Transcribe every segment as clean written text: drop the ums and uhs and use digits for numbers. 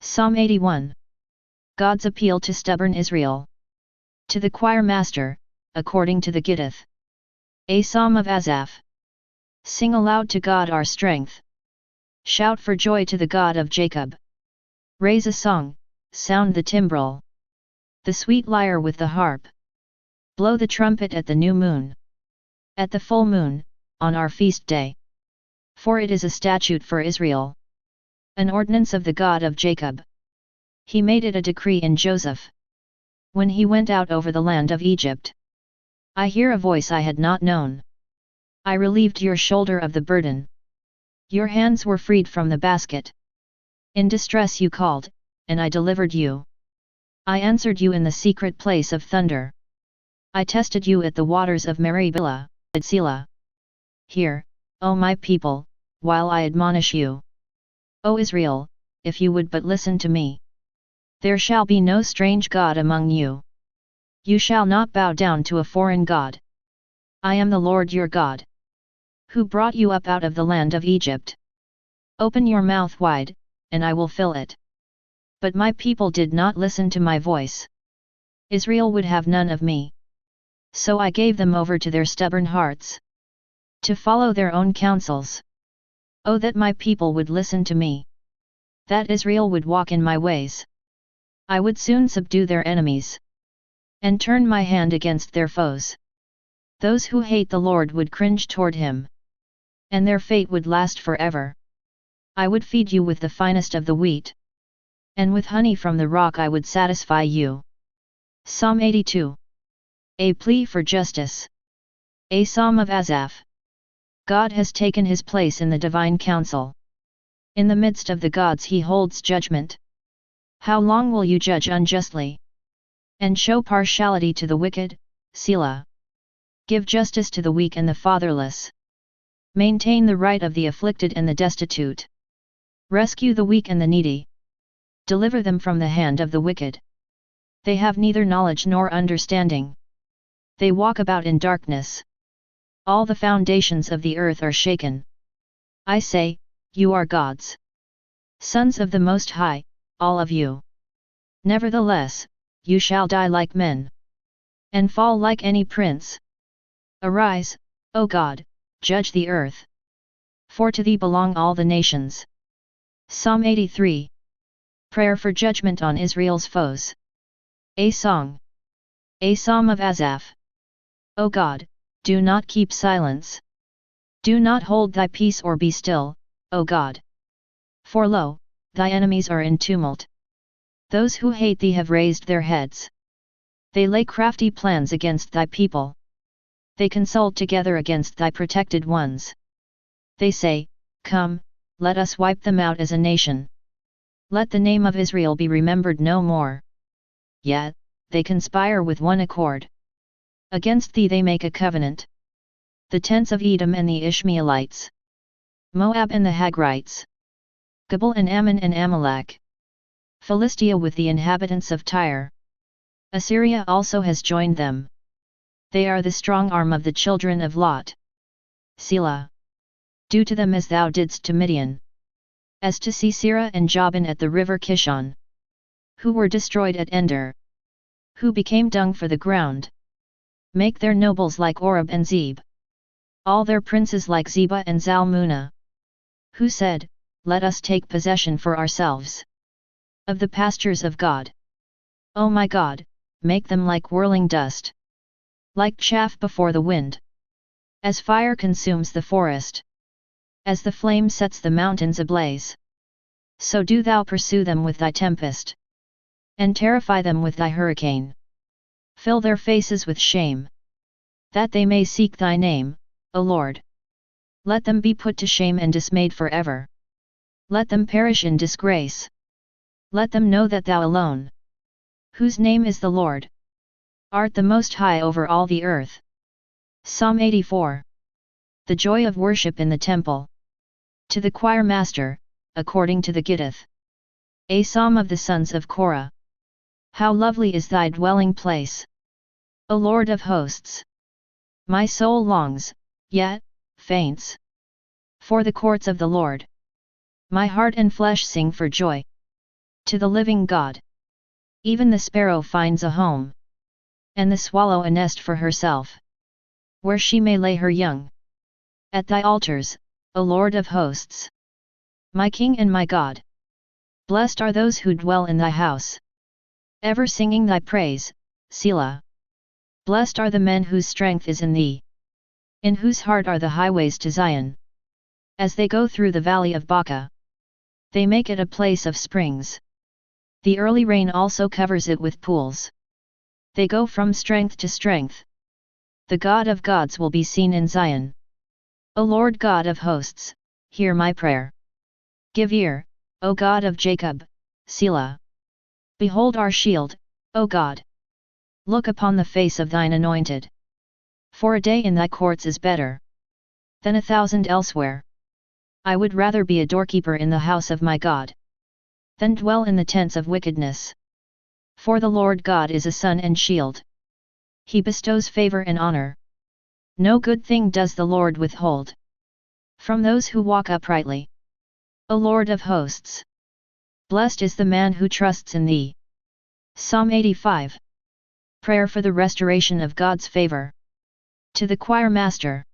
Psalm 81. God's appeal to stubborn Israel. To the choir master, according to the Gittith. A Psalm of Asaph. Sing aloud to God our strength. Shout for joy to the God of Jacob. Raise a song, sound the timbrel. The sweet lyre with the harp. Blow the trumpet at the new moon. At the full moon, on our feast day. For it is a statute for Israel. An ordinance of the God of Jacob. He made it a decree in Joseph. When he went out over the land of Egypt. I hear a voice I had not known. I relieved your shoulder of the burden. Your hands were freed from the basket. In distress you called, and I delivered you. I answered you in the secret place of thunder. I tested you at the waters of Meribah, at Selah. Hear, O my people, while I admonish you. O Israel, if you would but listen to me. There shall be no strange god among you. You shall not bow down to a foreign god. I am the Lord your God, who brought you up out of the land of Egypt. Open your mouth wide, and I will fill it. But my people did not listen to my voice. Israel would have none of me. So I gave them over to their stubborn hearts, to follow their own counsels. Oh, that my people would listen to me! That Israel would walk in my ways! I would soon subdue their enemies, and turn my hand against their foes. Those who hate the Lord would cringe toward him, and their fate would last forever. I would feed you with the finest of the wheat, and with honey from the rock I would satisfy you. Psalm 82. A plea for justice. A Psalm of Asaph. God has taken his place in the divine council. In the midst of the gods he holds judgment. How long will you judge unjustly, and show partiality to the wicked, Selah? Give justice to the weak and the fatherless. Maintain the right of the afflicted and the destitute. Rescue the weak and the needy. Deliver them from the hand of the wicked. They have neither knowledge nor understanding. They walk about in darkness. All the foundations of the earth are shaken. I say, you are gods, sons of the Most High, all of you. Nevertheless, you shall die like men, and fall like any prince. Arise, O God, judge the earth. For to thee belong all the nations. Psalm 83. Prayer for judgment on Israel's foes. A Song. A Psalm of Asaph. O God, do not keep silence. Do not hold thy peace or be still, O God. For lo, thy enemies are in tumult. Those who hate thee have raised their heads. They lay crafty plans against thy people. They consult together against thy protected ones. They say, Come, let us wipe them out as a nation. Let the name of Israel be remembered no more. Yet, they conspire with one accord. Against thee they make a covenant. The tents of Edom and the Ishmaelites. Moab and the Hagrites. Gebal and Ammon and Amalek. Philistia with the inhabitants of Tyre. Assyria also has joined them. They are the strong arm of the children of Lot. Selah. Do to them as thou didst to Midian. As to Sisera and Jabin at the river Kishon. Who were destroyed at Ender. Who became dung for the ground. Make their nobles like Oreb and Zeb. All their princes like Zebah and Zalmunna. Who said, Let us take possession for ourselves of the pastures of God. O my God, make them like whirling dust, like chaff before the wind. As fire consumes the forest, as the flame sets the mountains ablaze, so do thou pursue them with thy tempest, and terrify them with thy hurricane. Fill their faces with shame, that they may seek thy name, O Lord. Let them be put to shame and dismayed forever. Let them perish in disgrace. Let them know that thou alone, whose name is the Lord, art the Most High over all the earth. Psalm 84. The joy of worship in the temple. To the choir master, according to the Gittith. A Psalm of the sons of Korah. How lovely is thy dwelling place, O Lord of hosts! My soul longs, yet faints, for the courts of the Lord. My heart and flesh sing for joy To the living God. Even the sparrow finds a home, and the swallow a nest for herself, where she may lay her young. At thy altars, O Lord of hosts, my King and my God. Blessed are those who dwell in thy house, ever singing thy praise, Selah. Blessed are the men whose strength is in thee, in whose heart are the highways to Zion. As they go through the valley of Baca, they make it a place of springs. The early rain also covers it with pools. They go from strength to strength. The God of gods will be seen in Zion. O Lord God of hosts, hear my prayer. Give ear, O God of Jacob, Selah. Behold our shield, O God. Look upon the face of thine anointed. For a day in thy courts is better than 1,000 elsewhere. I would rather be a doorkeeper in the house of my God than dwell in the tents of wickedness. For the Lord God is a sun and shield. He bestows favor and honor. No good thing does the Lord withhold from those who walk uprightly. O Lord of hosts, blessed is the man who trusts in thee. Psalm 85. Prayer for the restoration of God's favor. To the choir master.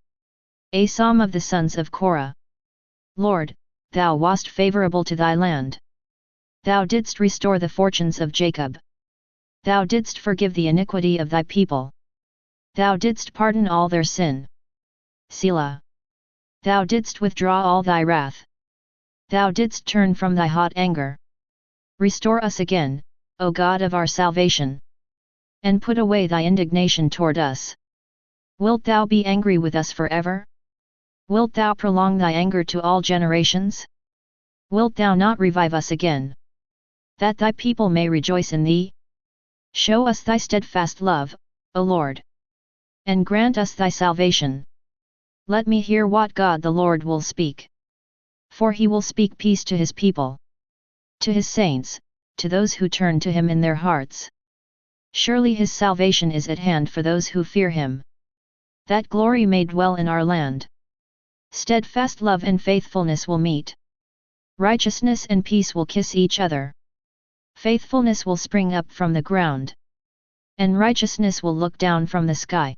A psalm of the sons of Korah. Lord, thou wast favorable to thy land. Thou didst restore the fortunes of Jacob. Thou didst forgive the iniquity of thy people. Thou didst pardon all their sin. Selah. Thou didst withdraw all thy wrath. Thou didst turn from thy hot anger. Restore us again, O God of our salvation, and put away thy indignation toward us. Wilt thou be angry with us forever? Wilt thou prolong thy anger to all generations? Wilt thou not revive us again, that thy people may rejoice in thee? Show us thy steadfast love, O Lord, and grant us thy salvation. Let me hear what God the Lord will speak. For he will speak peace to his people, to his saints, to those who turn to him in their hearts. Surely his salvation is at hand for those who fear him, that glory may dwell in our land. Steadfast love and faithfulness will meet. Righteousness and peace will kiss each other. Faithfulness will spring up from the ground, and righteousness will look down from the sky.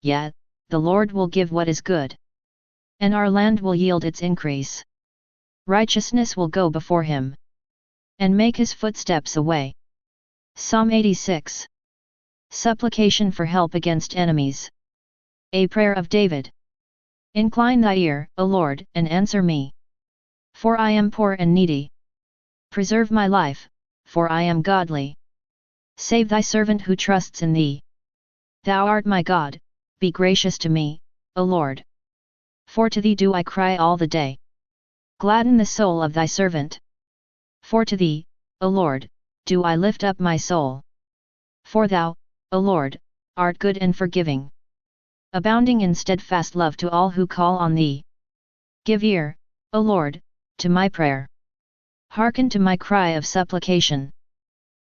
Yet, the Lord will give what is good, and our land will yield its increase. Righteousness will go before him, and make his footsteps a way. Psalm 86. Supplication for help against enemies. A prayer of David. Incline thy ear, O Lord, and answer me. For I am poor and needy. Preserve my life, for I am godly. Save thy servant who trusts in thee. Thou art my God, be gracious to me, O Lord. For to thee do I cry all the day. Gladden the soul of thy servant. For to thee, O Lord, do I lift up my soul. For thou, O Lord, art good and forgiving, abounding in steadfast love to all who call on thee. Give ear, O Lord, to my prayer. Hearken to my cry of supplication.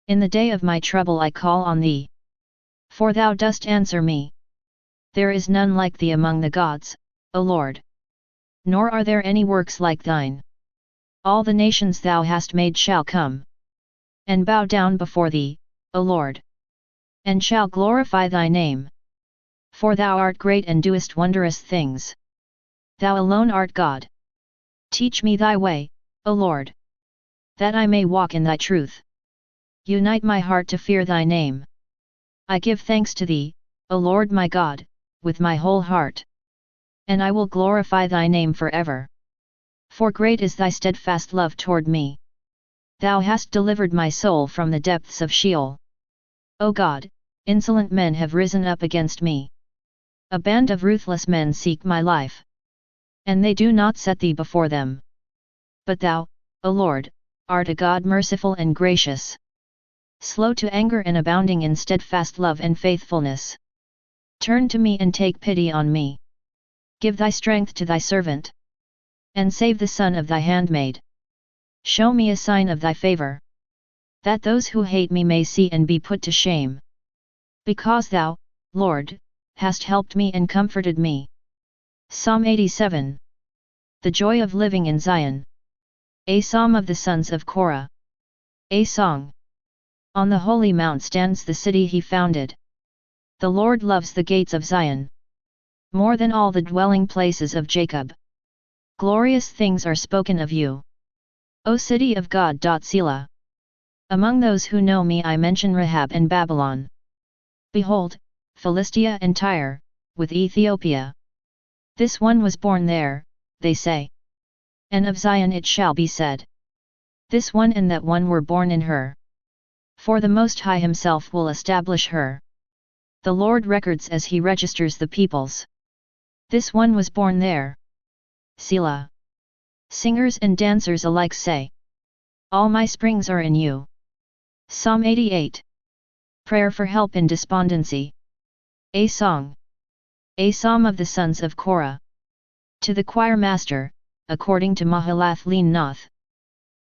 In the day of my trouble I call on thee. For thou dost answer me. There is none like thee among the gods, O Lord. Nor are there any works like thine. All the nations thou hast made shall come and bow down before thee, O Lord, and shall glorify thy name. For thou art great and doest wondrous things. Thou alone art God. Teach me thy way, O Lord, that I may walk in thy truth. Unite my heart to fear thy name. I give thanks to thee, O Lord my God, with my whole heart, and I will glorify thy name forever. For great is thy steadfast love toward me. Thou hast delivered my soul from the depths of Sheol. O God, insolent men have risen up against me. A band of ruthless men seek my life, and they do not set thee before them. But thou, O Lord, art a God merciful and gracious, slow to anger and abounding in steadfast love and faithfulness. Turn to me and take pity on me. Give thy strength to thy servant, and save the son of thy handmaid. Show me a sign of thy favor, that those who hate me may see and be put to shame. Because thou, Lord, hast helped me and comforted me. Psalm 87. The joy of living in Zion. A psalm of the sons of Korah. A Song. On the holy mount stands the city he founded. The Lord loves the gates of Zion more than all the dwelling places of Jacob. Glorious things are spoken of you, O city of God. Selah. Among those who know me I mention Rahab and Babylon. Behold, Philistia and Tyre, with Ethiopia. This one was born there, they say. And of Zion it shall be said, this one and that one were born in her. For the Most High himself will establish her. The Lord records as he registers the peoples. This one was born there. Selah. Singers and dancers alike say, all my springs are in you. Psalm 88. Prayer for help in despondency. A Song. A Psalm of the sons of Korah. To the choir master, according to Mahalath Lean Noth.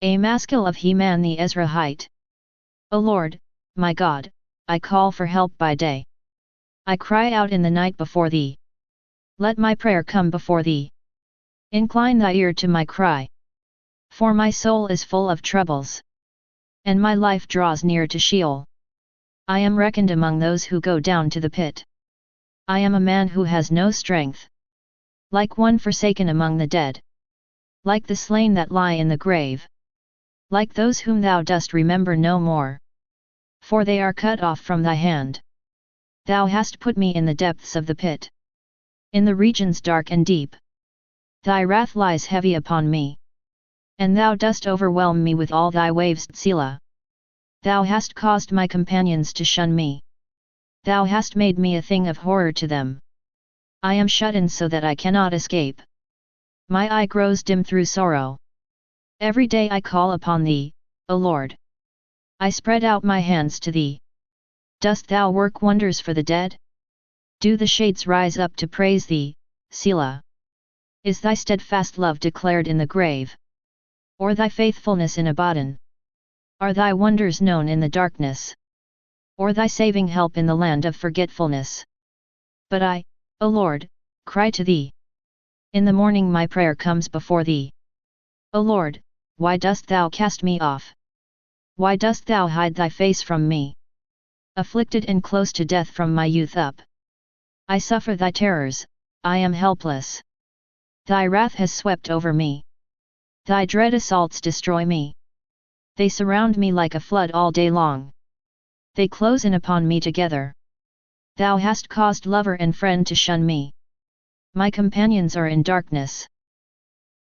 A Maskil of Heman the Ezrahite. O Lord, my God, I call for help by day. I cry out in the night before thee. Let my prayer come before thee. Incline thy ear to my cry. For my soul is full of troubles, and my life draws near to Sheol. I am reckoned among those who go down to the pit. I am a man who has no strength, like one forsaken among the dead, like the slain that lie in the grave, like those whom thou dost remember no more. For they are cut off from thy hand. Thou hast put me in the depths of the pit, in the regions dark and deep. Thy wrath lies heavy upon me, and thou dost overwhelm me with all thy waves. Selah. Thou hast caused my companions to shun me. Thou hast made me a thing of horror to them. I am shut in so that I cannot escape. My eye grows dim through sorrow. Every day I call upon thee, O Lord. I spread out my hands to thee. Dost thou work wonders for the dead? Do the shades rise up to praise thee, Selah? Is thy steadfast love declared in the grave, or thy faithfulness in Abaddon? Are thy wonders known in the darkness, or thy saving help in the land of forgetfulness? But I, O Lord, cry to thee. In the morning my prayer comes before thee. O Lord, why dost thou cast me off? Why dost thou hide thy face from me? Afflicted and close to death from my youth up, I suffer thy terrors, I am helpless. Thy wrath has swept over me. Thy dread assaults destroy me. They surround me like a flood all day long. They close in upon me together. Thou hast caused lover and friend to shun me. My companions are in darkness.